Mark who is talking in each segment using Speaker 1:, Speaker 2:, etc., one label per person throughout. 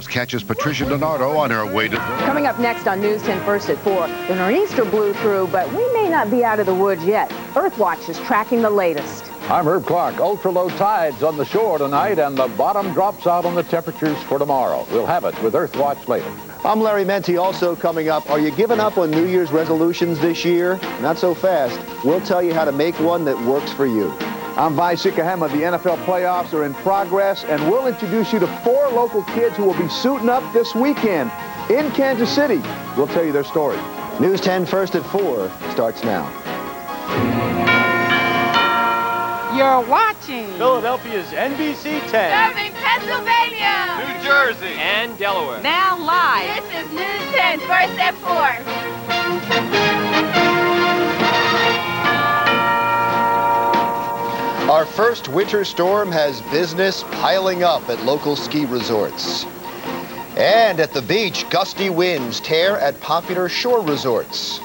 Speaker 1: Catches Patricia Donardo on her way to...
Speaker 2: Coming up next on News 10 First at 4, the nor'easter blew through, but we may not be out of the woods yet. Earthwatch is tracking the latest.
Speaker 3: I'm Herb Clark. Ultra-low tides on the shore tonight, and the bottom drops out on the temperatures for tomorrow. We'll have it with Earthwatch later.
Speaker 4: I'm Larry Menti. Also coming up, are you giving up on New Year's resolutions this year? Not so fast. We'll tell you how to make one that works for you. I'm Vi Sikahema. The NFL playoffs are in progress, and we'll introduce you to 4 local kids who will be suiting up this weekend in Kansas City. We'll tell you their story. News 10 First at 4 starts now.
Speaker 5: You're watching
Speaker 6: Philadelphia's NBC10.
Speaker 7: Serving Pennsylvania,
Speaker 6: New Jersey, and Delaware.
Speaker 5: now live.
Speaker 7: This is News 10 First at 4.
Speaker 4: Our first winter storm has business piling up at local ski resorts. And at the beach, gusty winds tear at popular shore resorts.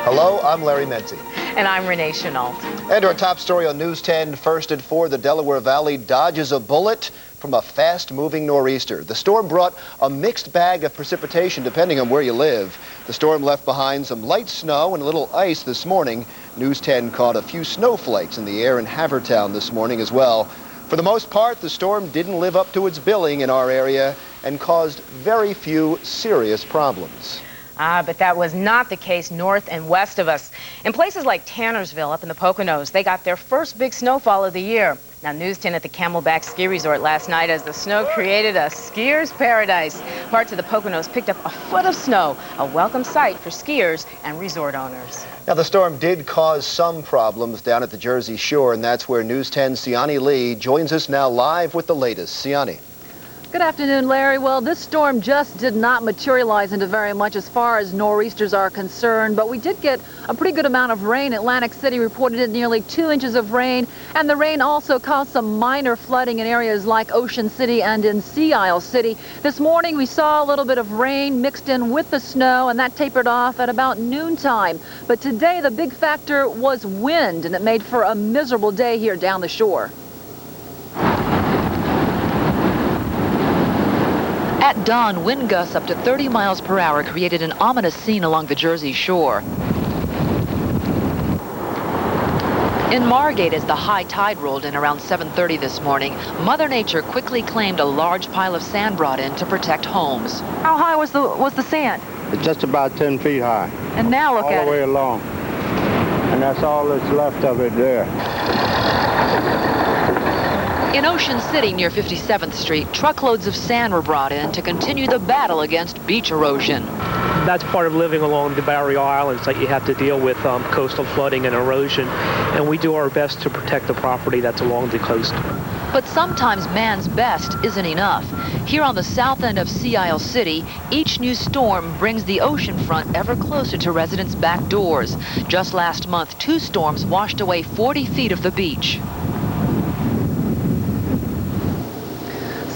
Speaker 4: Hello, I'm Larry Menti.
Speaker 2: And I'm Renee Chenault.
Speaker 4: And our top story on News 10 First at 4, the Delaware Valley dodges a bullet from a fast-moving nor'easter. The storm brought a mixed bag of precipitation depending on where you live. The storm left behind some light snow and a little ice this morning. News 10 caught a few snowflakes in the air in Havertown this morning as well. For the most part, the storm didn't live up to its billing in our area and caused very few serious problems.
Speaker 2: But that was not the case north and west of us. In places like Tannersville up in the Poconos, they got their first big snowfall of the year. Now, News 10 at the Camelback Ski Resort last night as the snow created a skier's paradise. Parts of the Poconos picked up a foot of snow, a welcome sight for skiers and resort owners.
Speaker 4: Now, the storm did cause some problems down at the Jersey Shore, and that's where News 10's Siani Lee joins us now live with the latest. Siani.
Speaker 8: Good afternoon, Larry. Well, this storm just did not materialize into very much as far as nor'easters are concerned, but we did get a pretty good amount of rain. Atlantic City reported in nearly 2 inches of rain, and the rain also caused some minor flooding in areas like Ocean City and in Sea Isle City. This morning we saw a little bit of rain mixed in with the snow, and that tapered off at about noontime. But today the big factor was wind, and it made for a miserable day here down the shore. At dawn, wind gusts up to 30 miles per hour created an ominous scene along the Jersey Shore. In Margate, as the high tide rolled in around 7:30 this morning, Mother Nature quickly claimed a large pile of sand brought in to protect homes. How high was the sand?
Speaker 9: It's just about 10 feet high.
Speaker 8: And now look at it.
Speaker 9: All the way along. And that's all that's left of it there.
Speaker 8: In Ocean City near 57th Street, truckloads of sand were brought in to continue the battle against beach erosion.
Speaker 10: That's part of living along the barrier islands that you have to deal with coastal flooding and erosion, and we do our best to protect the property that's along the coast.
Speaker 8: But sometimes man's best isn't enough. Here on the south end of Sea Isle City, each new storm brings the ocean front ever closer to residents' back doors. Just last month, 2 storms washed away 40 feet of the beach.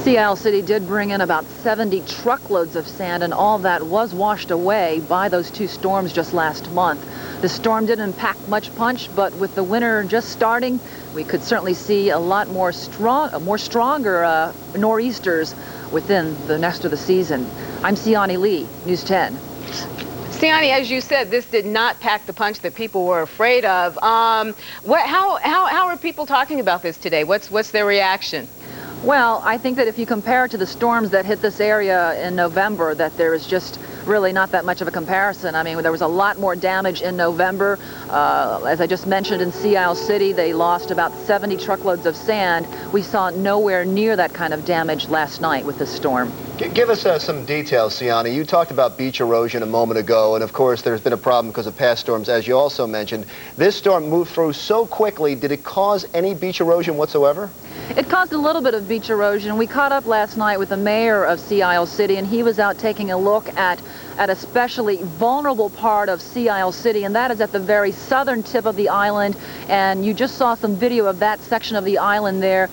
Speaker 8: Sea Isle City did bring in about 70 truckloads of sand, and all that was washed away by those 2 storms just last month. The storm didn't pack much punch, but with the winter just starting, we could certainly see a lot more stronger nor'easters within the next of the season. I'm Siani Lee, News 10.
Speaker 2: Siani, as you said, this did not pack the punch that people were afraid of. How are people talking about this today? What's their reaction?
Speaker 8: Well, I think that if you compare it to the storms that hit this area in November, that there is just really not that much of a comparison. I mean, there was a lot more damage in November. As I just mentioned, in Sea Isle City, they lost about 70 truckloads of sand. We saw nowhere near that kind of damage last night with this storm.
Speaker 4: Give us some details, Siani. You talked about beach erosion a moment ago, and of course there's been a problem because of past storms, as you also mentioned. This storm moved through so quickly. Did it cause any beach erosion whatsoever?
Speaker 8: It caused a little bit of beach erosion. We caught up last night with the mayor of Sea Isle City, and he was out taking a look at a especially vulnerable part of Sea Isle City, and that is at the very southern tip of the island. And you just saw some video of that section of the island there.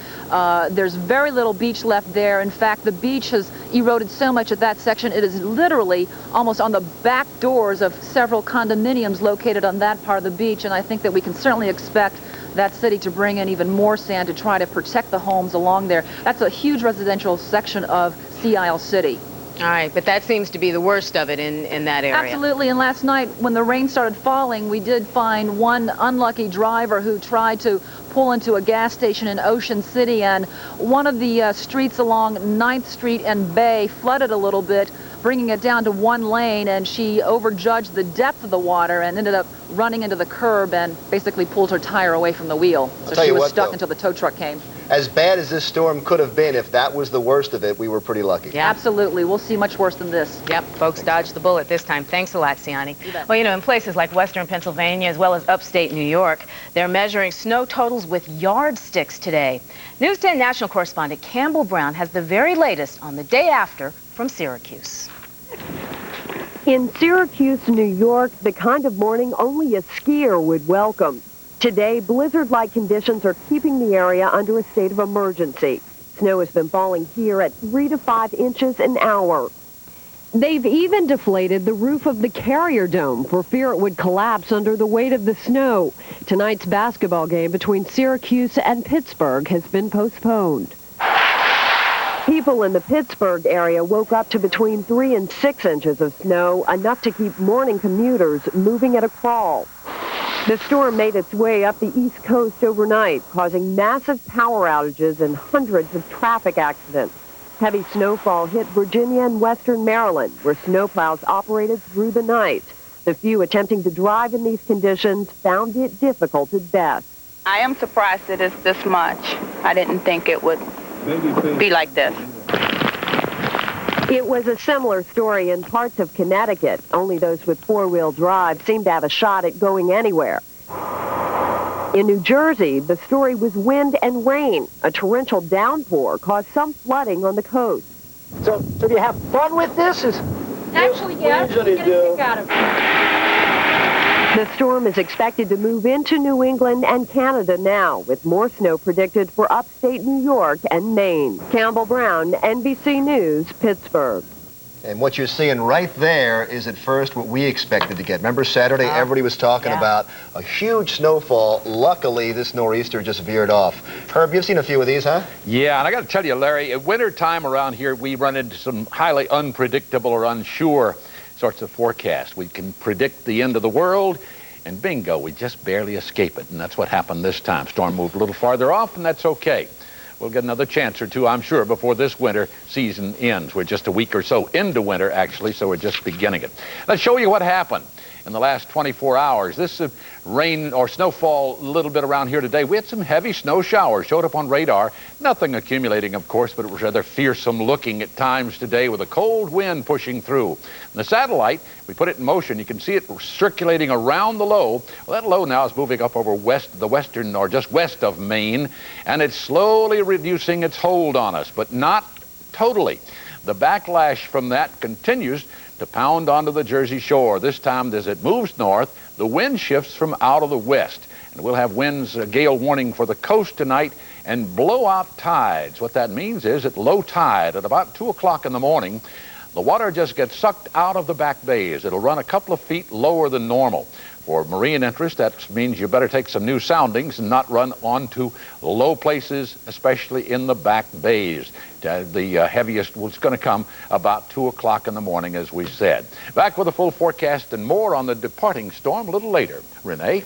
Speaker 8: There's very little beach left there. In fact, the beach has eroded so much at that section, it is literally almost on the back doors of several condominiums located on that part of the beach, and I think that we can certainly expect that city to bring in even more sand to try to protect the homes along there. That's a huge residential section of Sea Isle City.
Speaker 2: All right, but that seems to be the worst of it in that area.
Speaker 8: Absolutely, and last night when the rain started falling, we did find one unlucky driver who tried to pull into a gas station in Ocean City, and one of the streets along 9th Street and Bay flooded a little bit, bringing it down to one lane, and she overjudged the depth of the water and ended up running into the curb and basically pulled her tire away from the wheel. So she was stuck until the tow truck came.
Speaker 4: As bad as this storm could have been, if that was the worst of it, we were pretty lucky.
Speaker 2: Yeah.
Speaker 8: Absolutely. We'll see much worse than this.
Speaker 2: Yep, folks dodged the bullet this time. Thanks a lot, Siani. Well, you know, in places like western Pennsylvania as well as upstate New York, they're measuring snow totals with yardsticks today. News 10 national correspondent Campbell Brown has the very latest on the day after from Syracuse.
Speaker 11: In Syracuse, New York, the kind of morning only a skier would welcome. Today, blizzard-like conditions are keeping the area under a state of emergency. Snow has been falling here at 3 to 5 inches an hour. They've even deflated the roof of the Carrier Dome for fear it would collapse under the weight of the snow. Tonight's basketball game between Syracuse and Pittsburgh has been postponed. People in the Pittsburgh area woke up to between 3 and 6 inches of snow, enough to keep morning commuters moving at a crawl. The storm made its way up the East Coast overnight, causing massive power outages and hundreds of traffic accidents. Heavy snowfall hit Virginia and western Maryland, where snowplows operated through the night. The few attempting to drive in these conditions found it difficult at best.
Speaker 5: I am surprised it is this much. I didn't think it would be like this.
Speaker 11: It was a similar story in parts of Connecticut. Only those with four-wheel drive seemed to have a shot at going anywhere. In New Jersey, the story was wind and rain. A torrential downpour caused some flooding on the coast.
Speaker 9: So do you have fun with this?
Speaker 8: Actually, yes.
Speaker 9: We usually do.
Speaker 11: The storm is expected to move into New England and Canada now, with more snow predicted for upstate New York and Maine. Campbell Brown, NBC News, Pittsburgh.
Speaker 4: And what you're seeing right there is at first what we expected to get. Remember Saturday, everybody was talking about a huge snowfall. Luckily, this nor'easter just veered off. Herb, you've seen a few of these, huh?
Speaker 3: Yeah, and I got to tell you, Larry, at winter time around here, we run into some highly unpredictable or unsure sorts of forecasts. We can predict the end of the world, and bingo, we just barely escape it. And that's what happened this time. Storm moved a little farther off, and that's okay. We'll get another chance or two, I'm sure, before this winter season ends. We're just a week or so into winter, actually, so we're just beginning it. Let's show you what happened in the last 24 hours. This rain or snowfall a little bit around here today. We had some heavy snow showers, showed up on radar. Nothing accumulating, of course, but it was rather fearsome looking at times today with a cold wind pushing through. And the satellite, we put it in motion. You can see it circulating around the low. Well, that low now is moving up over the western or just west of Maine, and it's slowly reducing its hold on us, but not totally. The backlash from that continues to pound onto the Jersey shore. This time, as it moves north, the wind shifts from out of the west. And we'll have winds, a gale warning for the coast tonight, and blowout tides. What that means is at low tide, at about 2 o'clock in the morning, the water just gets sucked out of the back bays. It'll run a couple of feet lower than normal. For marine interest, that means you better take some new soundings and not run onto low places, especially in the back bays. The heaviest was going to come about 2 o'clock in the morning, as we said. Back with a full forecast and more on the departing storm a little later. Renee?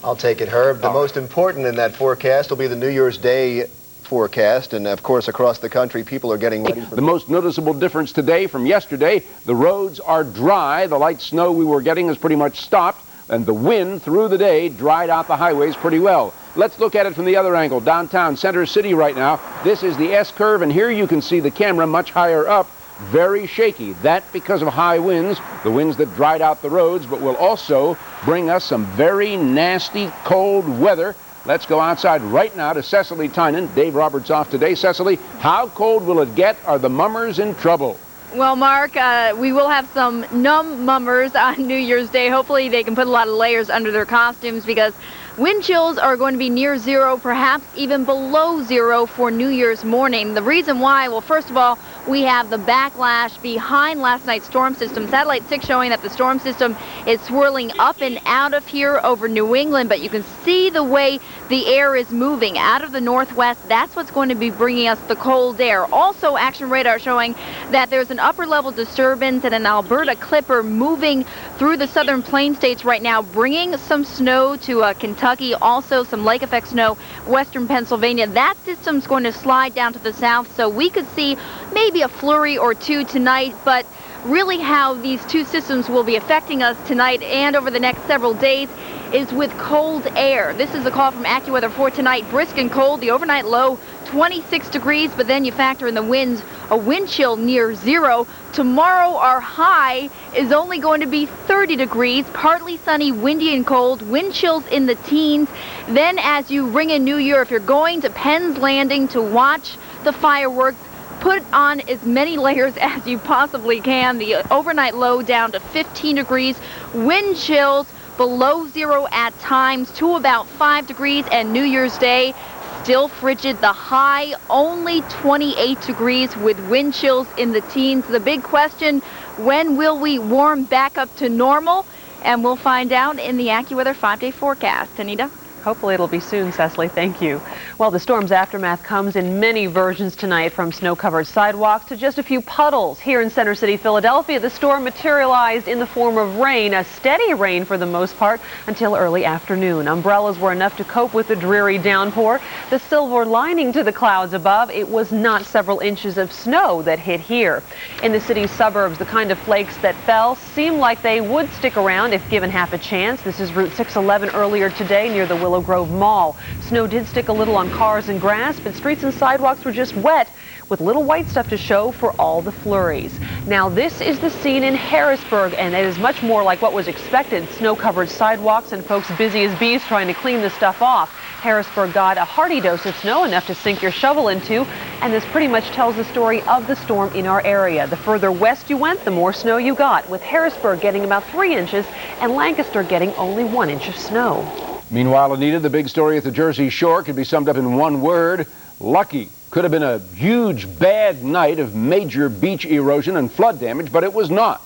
Speaker 4: I'll take it, Herb. The most important in that forecast will be the New Year's Day forecast, and of course across the country people are getting ready for
Speaker 12: the most noticeable difference today from yesterday. The roads are dry. The light snow we were getting has pretty much stopped, and the wind through the day dried out the highways pretty well. Let's look at it from the other angle. Downtown Center City right now. This is the S curve, and here you can see the camera much higher up. Very shaky. That because of high winds, the winds that dried out the roads, but will also bring us some very nasty cold weather. Let's go outside right now to Cecily Tynan. Dave Roberts off today. Cecily, how cold will it get? Are the mummers in trouble?
Speaker 13: Well, Mark, we will have some numb mummers on New Year's Day. Hopefully they can put a lot of layers under their costumes because wind chills are going to be near zero, perhaps even below zero for New Year's morning. The reason why, well, first of all, we have the backlash behind last night's storm system. Satellite 6 showing that the storm system is swirling up and out of here over New England, but you can see the way the air is moving out of the northwest. That's what's going to be bringing us the cold air. Also, action radar showing that there's an upper level disturbance and an Alberta clipper moving through the southern plain states right now, bringing some snow to Kentucky, also some lake effect snow, western Pennsylvania. That system's going to slide down to the south, so we could see maybe a flurry or two tonight, but really how these two systems will be affecting us tonight and over the next several days is with cold air. This is a call from AccuWeather for tonight. Brisk and cold, the overnight low 26 degrees, but then you factor in the winds, a wind chill near 0. Tomorrow our high is only going to be 30 degrees, partly sunny, windy and cold, wind chills in the teens. Then as you ring in New Year, if you're going to Penn's Landing to watch the fireworks, put on as many layers as you possibly can. The overnight low down to 15 degrees, wind chills below 0 at times to about 5 degrees, and New Year's Day still frigid. The high only 28 degrees with wind chills in the teens. The big question, when will we warm back up to normal? And we'll find out in the AccuWeather 5-day forecast. Anita?
Speaker 14: Hopefully it'll be soon, Cecily. Thank you. Well, the storm's aftermath comes in many versions tonight, from snow-covered sidewalks to just a few puddles. Here in Center City, Philadelphia, the storm materialized in the form of rain, a steady rain for the most part, until early afternoon. Umbrellas were enough to cope with the dreary downpour. The silver lining to the clouds above, it was not several inches of snow that hit here. In the city's suburbs, the kind of flakes that fell seemed like they would stick around if given half a chance. This is Route 611 earlier today near the Willow Grove Mall. Snow did stick a little on cars and grass, but streets and sidewalks were just wet, with little white stuff to show for all the flurries. Now this is the scene in Harrisburg, and it is much more like what was expected. Snow-covered sidewalks and folks busy as bees trying to clean the stuff off. Harrisburg got a hearty dose of snow, enough to sink your shovel into, and this pretty much tells the story of the storm in our area. The further west you went, the more snow you got, with Harrisburg getting about 3 inches and Lancaster getting only 1 inch of snow.
Speaker 12: Meanwhile, Anita, the big story at the Jersey Shore could be summed up in one word: lucky. Could have been a huge bad night of major beach erosion and flood damage, but it was not.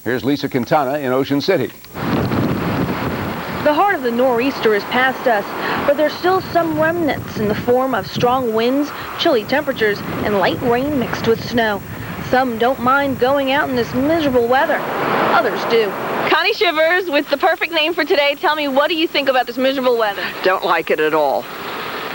Speaker 12: Here's Lisa Quintana in Ocean City.
Speaker 15: The heart of the nor'easter is past us, but there's still some remnants in the form of strong winds, chilly temperatures, and light rain mixed with snow. Some don't mind going out in this miserable weather. Others do.
Speaker 16: Connie Shivers with the perfect name for today. Tell me, what do you think about this miserable weather?
Speaker 17: Don't like it at all.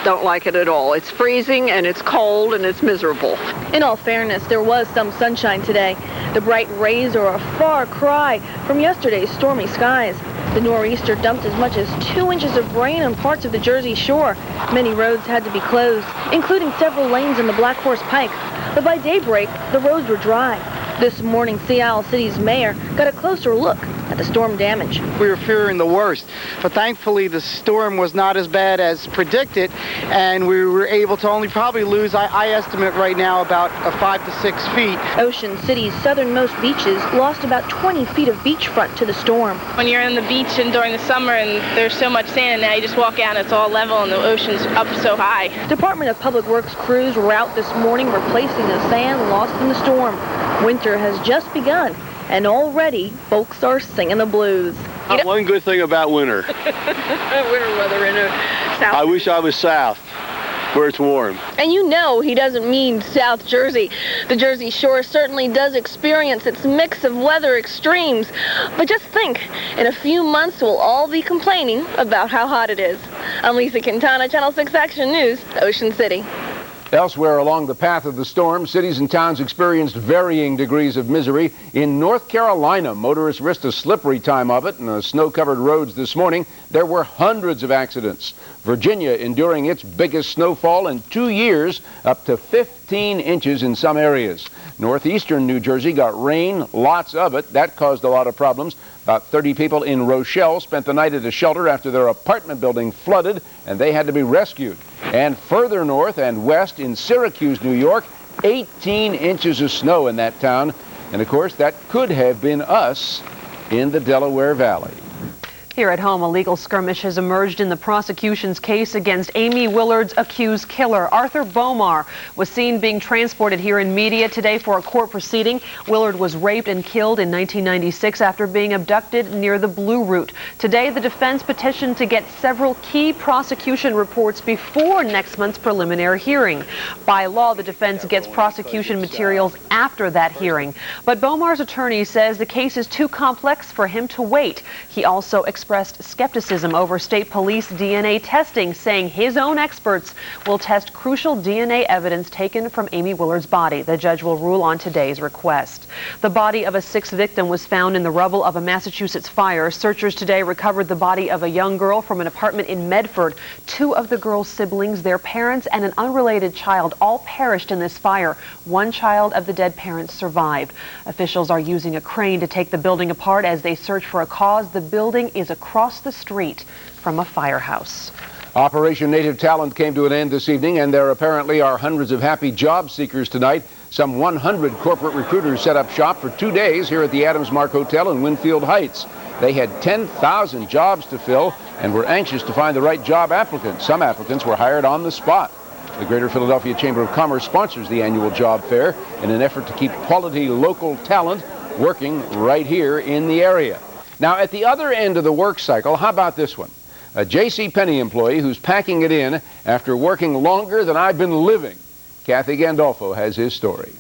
Speaker 17: Don't like it at all. It's freezing and it's cold and it's miserable.
Speaker 15: In all fairness, there was some sunshine today. The bright rays are a far cry from yesterday's stormy skies. The nor'easter dumped as much as 2 inches of rain on parts of the Jersey Shore. Many roads had to be closed, including several lanes in the Black Horse Pike. But by daybreak, the roads were dry. This morning, Sea Isle City's mayor got a closer look at the storm damage.
Speaker 18: We were fearing the worst, but thankfully the storm was not as bad as predicted, and we were able to only probably lose, I estimate right now, about 5 to 6 feet.
Speaker 15: Ocean City's southernmost beaches lost about 20 feet of beachfront to the storm.
Speaker 19: When you're in the beach and during the summer and there's so much sand, and now you just walk out and it's all level and the ocean's up so high.
Speaker 15: Department of Public Works crews were out this morning replacing the sand lost in the storm. Winter has just begun, and already folks are singing the blues.
Speaker 20: One good thing about winter.
Speaker 16: Winter weather in South.
Speaker 20: I wish I was south, where it's warm.
Speaker 16: And you know he doesn't mean South Jersey. The Jersey Shore certainly does experience its mix of weather extremes. But just think, in a few months we'll all be complaining about how hot it is. I'm Lisa Quintana, Channel 6 Action News, Ocean City.
Speaker 12: Elsewhere along the path of the storm, cities and towns experienced varying degrees of misery. In North Carolina, motorists risked a slippery time of it, and on snow-covered roads this morning, there were hundreds of accidents. Virginia enduring its biggest snowfall in 2 years, up to 15 inches in some areas. Northeastern New Jersey got rain, lots of it. That caused a lot of problems. About 30 people in Rochelle spent the night at a shelter after their apartment building flooded, and they had to be rescued. And further north and west in Syracuse, New York, 18 inches of snow in that town. And of course, that could have been us in the Delaware Valley.
Speaker 14: Here at home, a legal skirmish has emerged in the prosecution's case against Amy Willard's accused killer. Arthur Bomar was seen being transported here in media today for a court proceeding. Willard was raped and killed in 1996 after being abducted near the Blue Route. Today, the defense petitioned to get several key prosecution reports before next month's preliminary hearing. By law, the defense gets prosecution materials after that hearing. But Bomar's attorney says the case is too complex for him to wait. He also expressed skepticism over state police DNA testing, saying his own experts will test crucial DNA evidence taken from Amy Willard's body. The judge will rule on today's request. The body of a sixth victim was found in the rubble of a Massachusetts fire. Searchers today recovered the body of a young girl from an apartment in Medford. Two of the girl's siblings, their parents, and an unrelated child all perished in this fire. One child of the dead parents survived. Officials are using a crane to take the building apart as they search for a cause. The building is across the street from a firehouse.
Speaker 12: Operation Native Talent came to an end this evening, and there apparently are hundreds of happy job seekers tonight. Some 100 corporate recruiters set up shop for 2 days here at the Adams Mark Hotel in Winfield Heights. They had 10,000 jobs to fill and were anxious to find the right job applicants. Some applicants were hired on the spot. The Greater Philadelphia Chamber of Commerce sponsors the annual job fair in an effort to keep quality local talent working right here in the area. Now, at the other end of the work cycle, how about this one? A JCPenney employee who's packing it in after working longer than I've been living. Kathy Gandolfo has his story.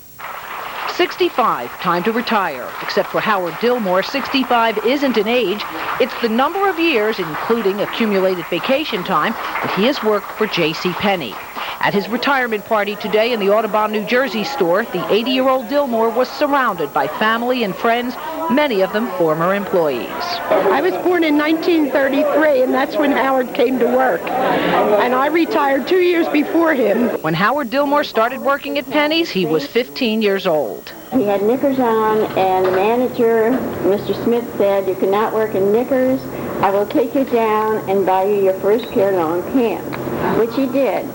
Speaker 21: 65, time to retire. Except for Howard Dillmore, 65 isn't an age. It's the number of years, including accumulated vacation time, that he has worked for JCPenney. At his retirement party today in the Audubon, New Jersey store, the 80-year-old Dillmore was surrounded by family and friends, many of them former employees.
Speaker 22: I was born in 1933, and that's when Howard came to work. And I retired 2 years before him.
Speaker 21: When Howard Dillmore started working at Penny's, he was 15 years old.
Speaker 23: He had knickers on, and the manager, Mr. Smith, said, "You cannot work in knickers. I will take you down and buy you your first pair of long pants," which he did.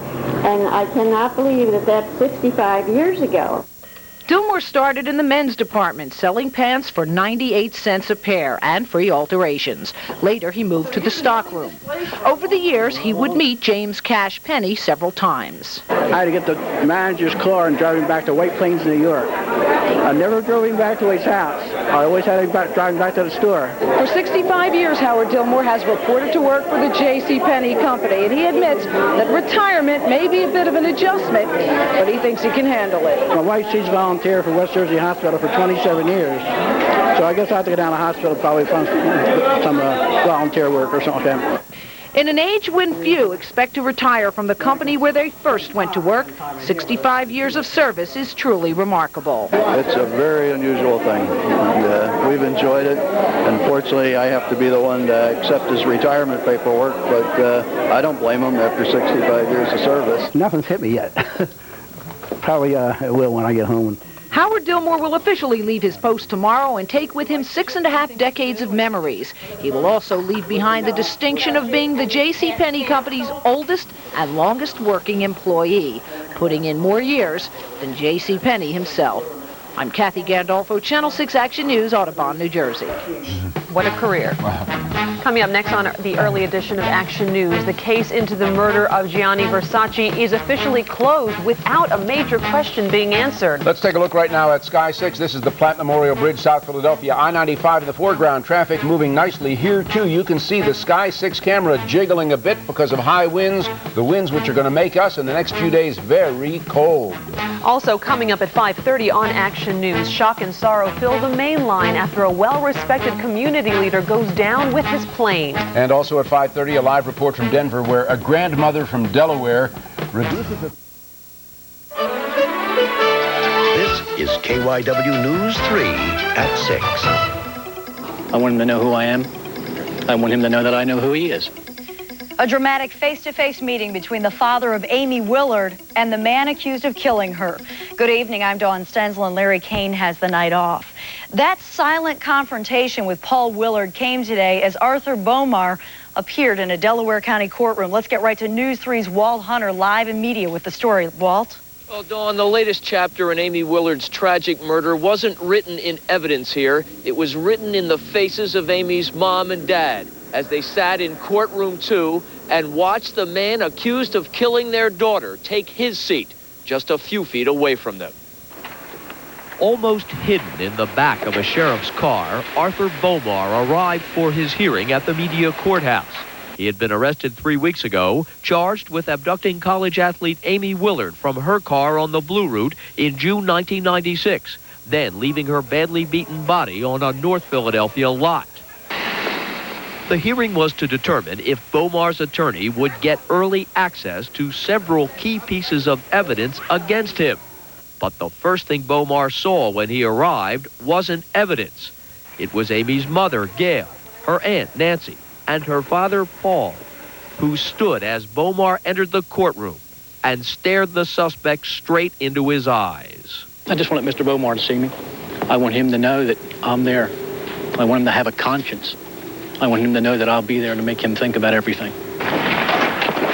Speaker 23: And I cannot believe that that's 65 years ago.
Speaker 21: Dillmore started in the men's department, selling pants for 98 cents a pair and free alterations. Later, he moved to the stockroom. Over the years, he would meet James Cash Penny several times.
Speaker 24: I had to get the manager's car and drive him back to White Plains, New York. I never drove him back to his house. I always had him drive him back to the store.
Speaker 21: For 65 years, Howard Dillmore has reported to work for the JCPenney Company, and he admits that retirement may be a bit of an adjustment, but he thinks he can handle it.
Speaker 24: My wife, she's volunteer for West Jersey Hospital for 27 years. So I guess I have to go down to the hospital probably find some volunteer work or something like that.
Speaker 21: In an age when few expect to retire from the company where they first went to work, 65 years of service is truly remarkable.
Speaker 25: It's a very unusual thing, and we've enjoyed it. Unfortunately, I have to be the one to accept his retirement paperwork, but I don't blame him after 65 years of service.
Speaker 24: Nothing's hit me yet. Probably it will when I get home.
Speaker 21: Howard Dillmore will officially leave his post tomorrow and take with him 6.5 decades of memories. He will also leave behind the distinction of being the JCPenney Company's oldest and longest working employee, putting in more years than JCPenney himself. I'm Kathy Gandolfo, Channel 6 Action News, Audubon, New Jersey.
Speaker 14: What a career. Wow. Coming up next on the early edition of Action News, the case into the murder of Gianni Versace is officially closed without a major question being answered.
Speaker 12: Let's take a look right now at Sky 6. This is the Platte Memorial Bridge, South Philadelphia. I-95 in the foreground. Traffic moving nicely here, too. You can see the Sky 6 camera jiggling a bit because of high winds, the winds which are going to make us in the next few days very cold.
Speaker 14: Also coming up at 5:30 on Action News, shock and sorrow fill the main line after a well-respected community leader goes down with his plane.
Speaker 12: And also at 5:30, a live report from Denver where a grandmother from Delaware reduces the...
Speaker 26: This is KYW News 3 at 6.
Speaker 27: I want him to know who I am. I want him to know that I know who he is.
Speaker 28: A dramatic face-to-face meeting between the father of Amy Willard and the man accused of killing her. Good evening, I'm Dawn Stenzel, and Larry Kane has the night off. That silent confrontation with Paul Willard came today as Arthur Bomar appeared in a Delaware County courtroom. Let's get right to News 3's Walt Hunter live in media with the story. Walt?
Speaker 6: Well, Dawn, the latest chapter in Amy Willard's tragic murder wasn't written in evidence here. It was written in the faces of Amy's mom and dad. as they sat in courtroom 2 and watched the man accused of killing their daughter take his seat just a few feet away from them. Almost hidden in the back of a sheriff's car, Arthur Bomar arrived for his hearing at the media courthouse. He had been arrested 3 weeks ago, charged with abducting college athlete Amy Willard from her car on the Blue Route in June 1996, then leaving her badly beaten body on a North Philadelphia lot. The hearing was to determine if Bomar's attorney would get early access to several key pieces of evidence against him. But the first thing Bomar saw when he arrived wasn't evidence. It was Amy's mother, Gail, her aunt, Nancy, and her father, Paul, who stood as Bomar entered the courtroom and stared the suspect straight into his eyes.
Speaker 27: I just want Mr. Bomar to see me. I want him to know that I'm there. I want him to have a conscience. I want him to know that I'll be there to make him think about everything.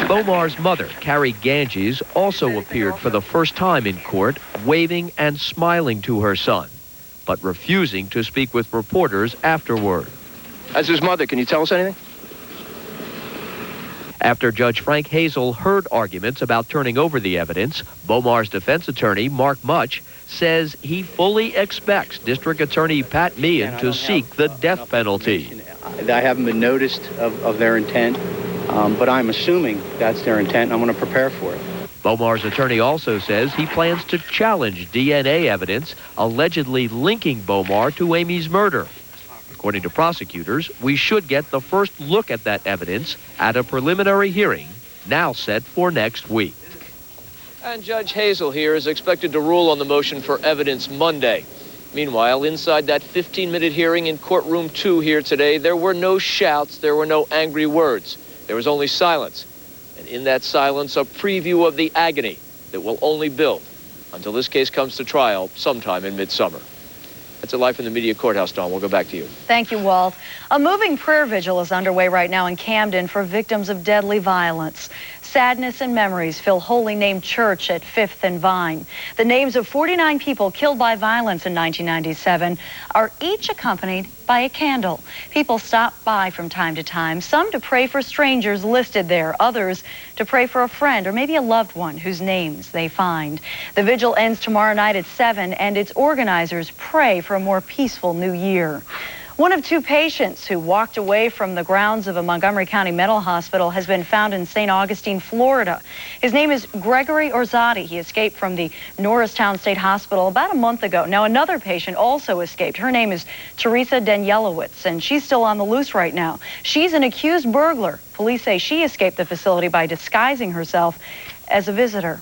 Speaker 6: Bomar's mother, Carrie Ganges, also appeared for the first time in court, waving and smiling to her son, but refusing to speak with reporters afterward.
Speaker 1: As his mother, can you tell us anything?
Speaker 6: After Judge Frank Hazel heard arguments about turning over the evidence, Bomar's defense attorney, Mark Much, says he fully expects District Attorney Pat Meehan to seek the death penalty.
Speaker 27: I haven't been noticed of their intent, but I'm assuming that's their intent, and I'm going to prepare for it.
Speaker 6: Bomar's attorney also says he plans to challenge DNA evidence allegedly linking Bomar to Amy's murder. According to prosecutors, we should get the first look at that evidence at a preliminary hearing now set for next week. And Judge Hazel here is expected to rule on the motion for evidence Monday. Meanwhile, inside that 15-minute hearing in courtroom 2 here today, there were no shouts, there were no angry words. There was only silence. And in that silence, a preview of the agony that will only build until this case comes to trial sometime in midsummer. That's a Life in the Media Courthouse, Dawn. We'll go back to you.
Speaker 28: Thank you, Walt. A moving prayer vigil is underway right now in Camden for victims of deadly violence. Sadness and memories fill Holy Name Church at 5th and Vine. The names of 49 people killed by violence in 1997 are each accompanied by a candle. People stop by from time to time, some to pray for strangers listed there, others to pray for a friend or maybe a loved one whose names they find. The vigil ends tomorrow night at 7, and its organizers pray for a more peaceful new year. One of 2 patients who walked away from the grounds of a Montgomery County mental hospital has been found in St. Augustine, Florida. His name is Gregory Orzatti. He escaped from the Norristown State Hospital about a month ago. Now, another patient also escaped. Her name is Teresa Danielowitz, and she's still on the loose right now. She's an accused burglar. Police say she escaped the facility by disguising herself as a visitor.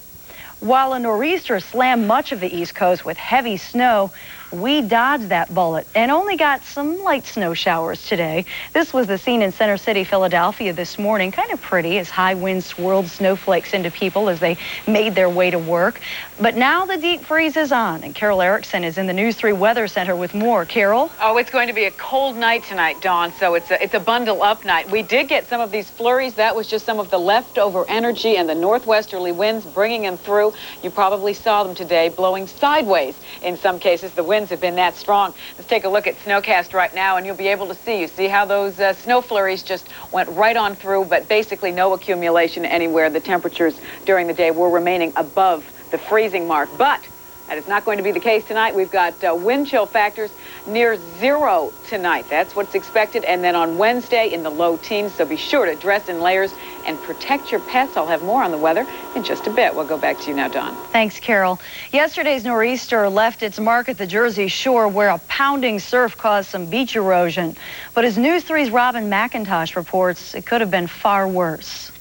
Speaker 28: While a nor'easter slammed much of the East Coast with heavy snow, we dodged that bullet and only got some light snow showers today. This was the scene in Center City, Philadelphia this morning. Kind of pretty as high winds swirled snowflakes into people as they made their way to work. But now the deep freeze is on, and Carol Erickson is in the News 3 Weather Center with more. Carol?
Speaker 2: Oh, it's going to be a cold night tonight, Dawn, so it's a bundle-up night. We did get some of these flurries. That was just some of the leftover energy and the northwesterly winds bringing them through. You probably saw them today blowing sideways. In some cases, the winds have been that strong. Let's take a look at Snowcast right now, and you'll be able to see. You see how those snow flurries just went right on through, but basically no accumulation anywhere. The temperatures during the day were remaining above the freezing mark, but that is not going to be the case tonight. We've got wind chill factors near 0 tonight. That's what's expected. And then on Wednesday in the low teens. So be sure to dress in layers and protect your pets. I'll have more on the weather in just a bit. We'll go back to you now, Dawn.
Speaker 28: Thanks, Carol. Yesterday's nor'easter left its mark at the Jersey Shore, where a pounding surf caused some beach erosion. But as News 3's Robin McIntosh reports, it could have been far worse.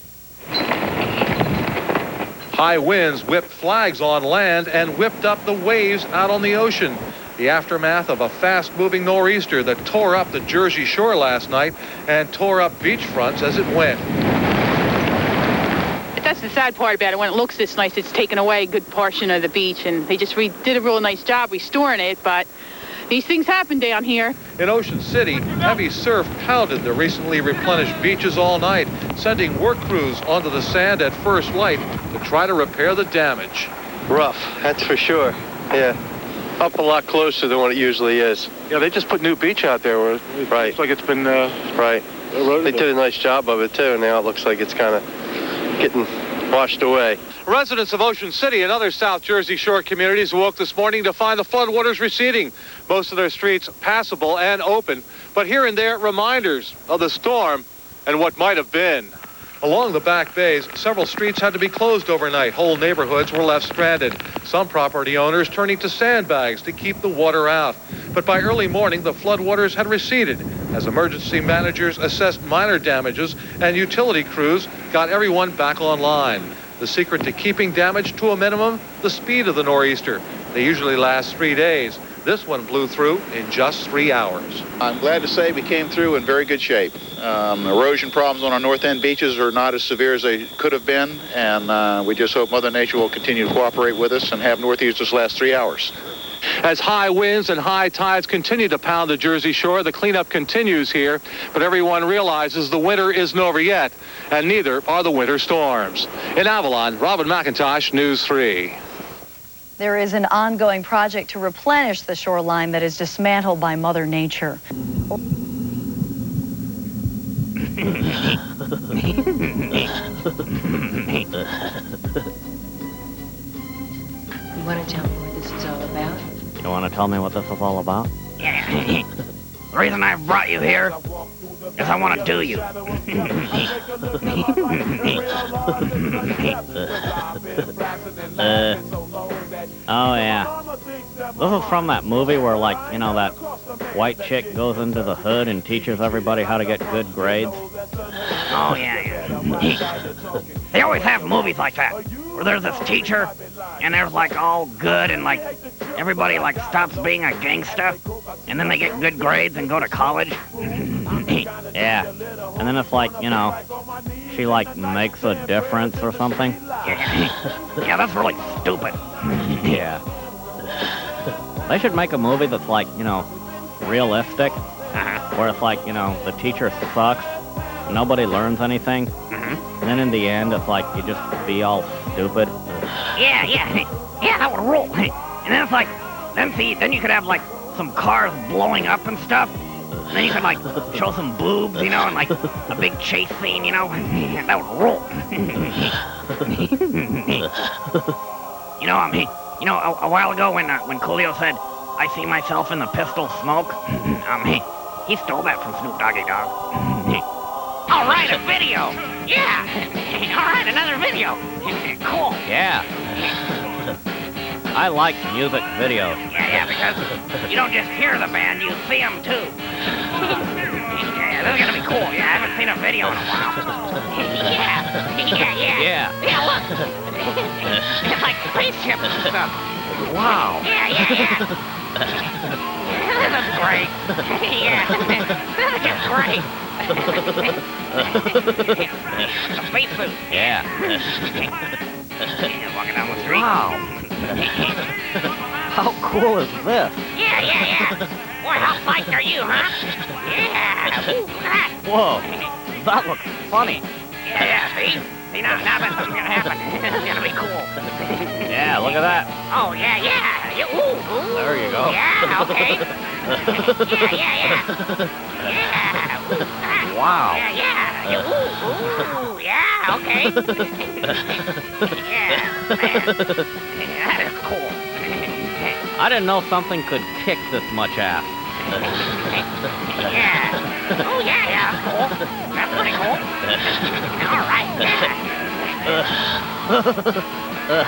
Speaker 5: High winds whipped flags on land and whipped up the waves out on the ocean. The aftermath of a fast-moving nor'easter that tore up the Jersey Shore last night and tore up beachfronts as it went.
Speaker 19: That's the sad part about it. When it looks this nice, it's taken away a good portion of the beach, and they just did a real nice job restoring it, but these things happen down here.
Speaker 5: In Ocean City, heavy surf pounded the recently replenished beaches all night, sending work crews onto the sand at first light to try to repair the damage.
Speaker 20: Rough, that's for sure. Yeah, up a lot closer than what it usually is.
Speaker 7: Yeah, they just put new beach out there. Right. Looks like it's been
Speaker 20: right. They did a nice job of it, too. Now it looks like it's kind of getting washed away.
Speaker 5: Residents of Ocean City and other South Jersey Shore communities woke this morning to find the floodwaters receding. Most of their streets passable and open, but here and there reminders of the storm and what might have been. Along the back bays, several streets had to be closed overnight. Whole neighborhoods were left stranded. Some property owners turning to sandbags to keep the water out. But by early morning, the floodwaters had receded as emergency managers assessed minor damages and utility crews got everyone back online. The secret to keeping damage to a minimum, the speed of the nor'easter. They usually last 3 days. This one blew through in just 3 hours.
Speaker 3: I'm glad to say we came through in very good shape. Erosion problems on our north end beaches are not as severe as they could have been, and we just hope Mother Nature will continue to cooperate with us and have nor'easters last 3 hours.
Speaker 5: As high winds and high tides continue to pound the Jersey Shore, the cleanup continues here, but everyone realizes the winter isn't over yet, and neither are the winter storms. In Avalon, Robin McIntosh, News 3.
Speaker 28: There is an ongoing project to replenish the shoreline that is dismantled by Mother Nature.
Speaker 4: You want to tell me what this is all about?
Speaker 7: You want to tell me what this is all about?
Speaker 4: Yeah. The reason I brought you here is I want to do you.
Speaker 7: Oh, yeah. This is from that movie where, like, you know, that white chick goes into the hood and teaches everybody how to get good grades.
Speaker 4: Oh, yeah. They always have movies like that, where there's this teacher, and there's, like, all good, and, like, everybody, like, stops being a gangsta, and then they get good grades and go to college.
Speaker 7: Yeah. And then it's like, you know, she, like, makes a difference or something.
Speaker 4: Yeah, that's really stupid.
Speaker 7: Yeah. They should make a movie that's, like, you know, realistic, where it's like, you know, the teacher sucks, nobody learns anything, and then in the end, it's like you just be all stupid.
Speaker 4: Yeah, that would rule. And then it's like, then you could have, like, some cars blowing up and stuff. And then you could, like, show some boobs, you know, and, like, a big chase scene, you know. That would rule. A while ago when Coolio said, "I see myself in the pistol smoke," he stole that from Snoop Doggy Dogg. All right, a video. Yeah. All right, another video. Cool.
Speaker 7: Yeah. I like music videos.
Speaker 4: Yeah, because you don't just hear the band, you see them too. Yeah, this is gonna be cool. Yeah, I haven't seen a video in a while. Yeah, look. It's like spaceships and stuff.
Speaker 7: Wow.
Speaker 4: Yeah. This is great. Yeah, this is great. A spacesuit.
Speaker 7: Yeah.
Speaker 4: Walking down the street.
Speaker 7: Wow. How cool is this?
Speaker 4: Yeah. Boy, how psyched are you, huh? Yeah. Ooh, look at that.
Speaker 7: Whoa. That looks funny.
Speaker 4: Yeah, see? See, now that's what's gonna happen. It's gonna be cool.
Speaker 7: Yeah, look at that.
Speaker 4: Oh, yeah. Ooh.
Speaker 7: There you go.
Speaker 4: Yeah, okay. Yeah. Ooh,
Speaker 7: wow.
Speaker 4: Yeah. Ooh, yeah, okay. Yeah, man. That is cool.
Speaker 7: I didn't know something could kick this much ass.
Speaker 4: Yeah. Oh, yeah. Cool. That's pretty cool. All right,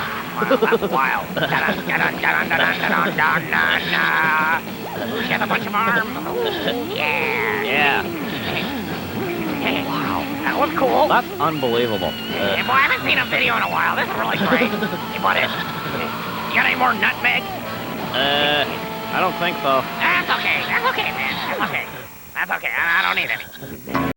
Speaker 4: Wow, that's wild. She has a bunch of arms. Ooh, yeah. Wow, that was cool.
Speaker 7: That's unbelievable.
Speaker 4: Hey, boy, I haven't seen a video in a while. This is really great. Hey, buddy, you got any more nutmeg?
Speaker 7: I don't think so.
Speaker 4: That's okay, man. That's okay. I don't need any.